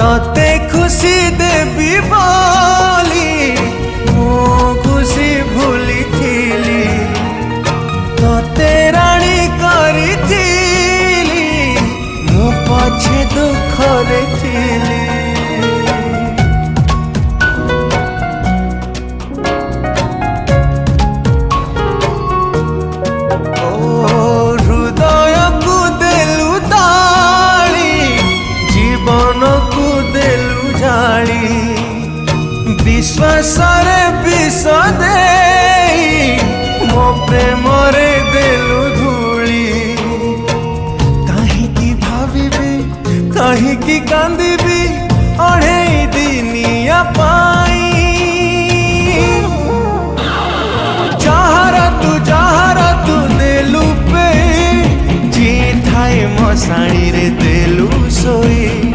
तते खुशी देवी बोली मो खुशी भूली थीली तते राणी करी थीली मो पछे दुख रे थीली। विश्वास विष दे मो प्रेम रे देलु धूली कहीं भाविबी कहीं कांदिबी अढ़े दिनिया पाई जहारा तू देलु पे जी थाए मशाणी रे देलु सोई।